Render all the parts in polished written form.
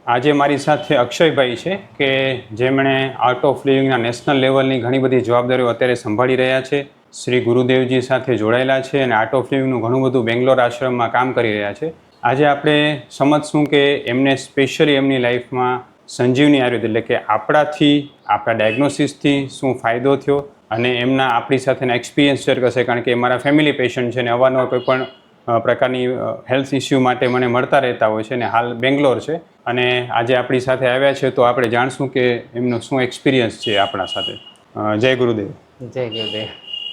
આજે મારી સાથે અક્ષયભાઈ છે કે જેમણે આર્ટ ઓફ લિવિંગના નેશનલ લેવલની ઘણી બધી જવાબદારીઓ અત્યારે સંભાળી રહ્યા છે. શ્રી ગુરુદેવજી સાથે જોડાયેલા છે અને આર્ટ ઓફ લિવિંગનું ઘણું બધું બેંગ્લોર આશ્રમમાં કામ કરી રહ્યા છે. આજે આપણે સમજશું કે એમને સ્પેશિયલી એમની લાઈફમાં સંજીવની આયુર્વેદ એટલે કે આપણા ડાયગ્નોસિસથી શું ફાયદો થયો અને એમના આપણી સાથેના એક્સપિરિયન્સ શેર કરશે, કારણ કે મારા ફેમિલી પેશન્ટ છે અને અવારનવાર કોઈ પણ પ્રકારની હેલ્થ ઇસ્યુ માટે મને મળતા રહેતા હોય છે અને હાલ બેંગ્લોર છે અને આજે આપણી સાથે આવ્યા છે તો આપણે જાણશું કે એમનો શું એક્સપિરિયન્સ છે આપણા સાથે. જય ગુરુદેવ. જય ગુરુદેવ.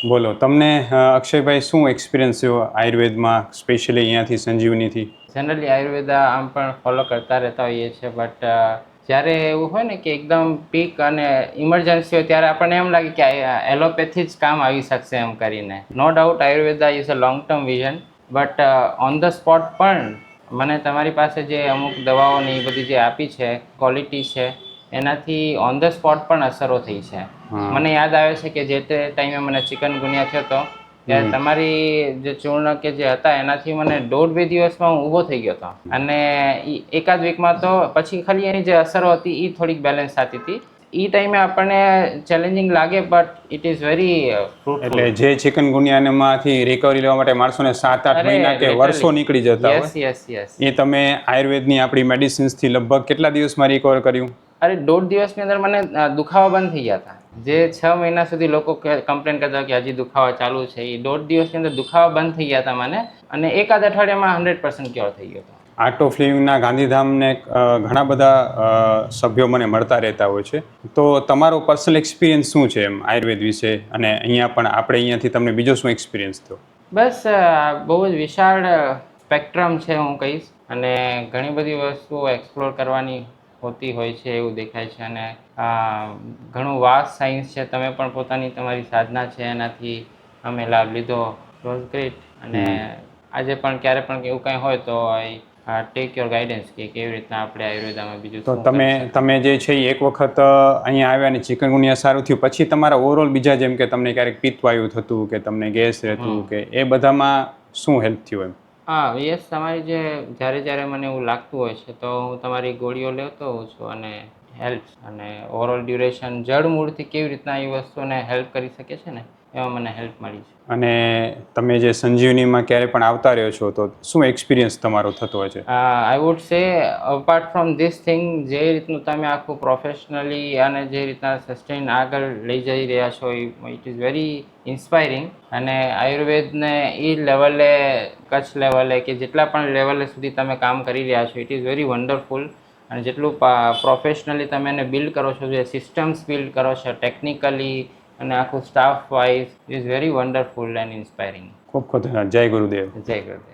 બોલો, તમને અક્ષયભાઈ શું એક્સપિરિયન્સ થયો આયુર્વેદમાં, સ્પેશિયલી અહીંયાથી સંજીવનીથી? જનરલી આયુર્વેદ આમ પણ ફોલો કરતા રહેતા હોઈએ છીએ, બટ જ્યારે એવું હોય ને કે એકદમ પીક અને ઇમરજન્સી હોય ત્યારે આપણને એમ લાગે કે એલોપેથી જ કામ આવી શકશે એમ કરીને. No doubt Ayurveda is a long term vision, but on the spot પણ મને તમારી પાસે જે અમુક દવાઓ ને એ બધી જે આપી છે, ક્વોલિટી છે, એનાથી ઓન ધ સ્પોટ પણ અસરો થઈ છે. મને યાદ આવે છે કે જે તે ટાઈમે મને ચિકનગુનિયા થયો હતો ત્યારે તમારી જે ચૂર્ણ કે જે હતા એનાથી મને 1.5-2 દિવસમાં હું ઊભો થઈ ગયો હતો અને એકાદ વીકમાં તો પછી ખાલી એની જે અસરો હતી એ થોડીક બેલેન્સ થતી હતી. એ ટાઈમે આપણને ચેલેન્જિંગ લાગે, but it is very fruitful. એટલે જે ચિકનગુનિયામાંથી રિકવરી લેવા માટે માણસોને 7-8 મહિના કે વર્ષો નીકળી જતા હોય, યસ. એ તમે આયુર્વેદની આપણી મેડિસિન્સથી લગભગ કેટલા દિવસમાં રિકવર કર્યું? અરે 1.5 દિવસની અંદર મને દુખાવા બંધ થઈ ગયા હતા. જે 6 મહિના સુધી લોકો કમ્પ્લેન કરતા કે હજી દુખાવા ચાલુ છે, એ 1.5 દિવસની અંદર દુખાવા બંધ થઈ ગયા હતા મને, અને એકાદ અઠવાડિયામાં 100% ક્યોર થઈ ગયો હતો. આર્ટ ઓફ લિવિંગના ગાંધીધામને ઘણા બધા સભ્યો મને મળતા રહેતા હોય છે, તો તમારો પર્સનલ એક્સપિરિયન્સ શું છે એમ આયુર્વેદ વિશે, અને અહીંયા પણ આપણે અહીંયાથી તમને બીજો શું એક્સપિરિયન્સ થયો? બસ બહુ જ વિશાળ સ્પેક્ટ્રમ છે હું કહીશ, અને ઘણી બધી વસ્તુઓ એક્સપ્લોર કરવાની હોતી હોય છે એવું દેખાય છે, અને ઘણું વાસ્ટ સાયન્સ છે. તમે પણ તમારી સાધના છે એનાથી અમે લાભ લીધો. Was great. અને આજે પણ ક્યારે પણ એવું કંઈ હોય તો ટેક યોર ગાઈડન્સ કે કેવી રીતના આપણે આયુર્વેદામાં બીજું તો શું તમે જે છે એ એક વખત અહીંયા આવ્યા અને ચિકનગુનિયા સારું થયું પછી તમારા ઓવરઓલ બીજા, જેમ કે તમને ક્યારેક પિત્તવાયુ થતું કે તમને ગેસ રહેતું કે એ બધામાં શું હેલ્પ થયું એમ? હા, યસ. તમારી જે જ્યારે મને એવું લાગતું હોય છે તો હું તમારી ગોળીઓ લેતો હોઉં છું અને હેલ્પ અને ઓવરઓલ ડ્યુરેશન જડમૂળથી કેવી રીતના એ વસ્તુને હેલ્પ કરી શકે છે ને એમાં મને હેલ્પ મળી છે. અને તમે જે સંજીવનીમાં ક્યારે પણ આવતા રહ્યો છો તો શું એક્સપિરિયન્સ તમારો થતો હોય છે? I would say apart from this thing, જે રીતનું તમે આખું પ્રોફેશનલી અને જે રીતના સસ્ટેન આગળ લઈ જઈ રહ્યા છો, ઇટ ઇઝ વેરી ઇન્સ્પાયરિંગ. અને આયુર્વેદને એ લેવલે, કચ્છ લેવલે કે જેટલા પણ લેવલે સુધી તમે કામ કરી રહ્યા છો, ઇટ ઇઝ વેરી વન્ડરફુલ. અને જેટલું પ્રોફેશનલી તમે એને બિલ્ડ કરો છો, જે સિસ્ટમ્સ બિલ્ડ કરો છો ટેકનિકલી અને આખું staff wise, is very wonderful and inspiring. ખૂબ ખૂબ ધન્યવાદ. જય ગુરુદેવ. જય ગુરુદેવ.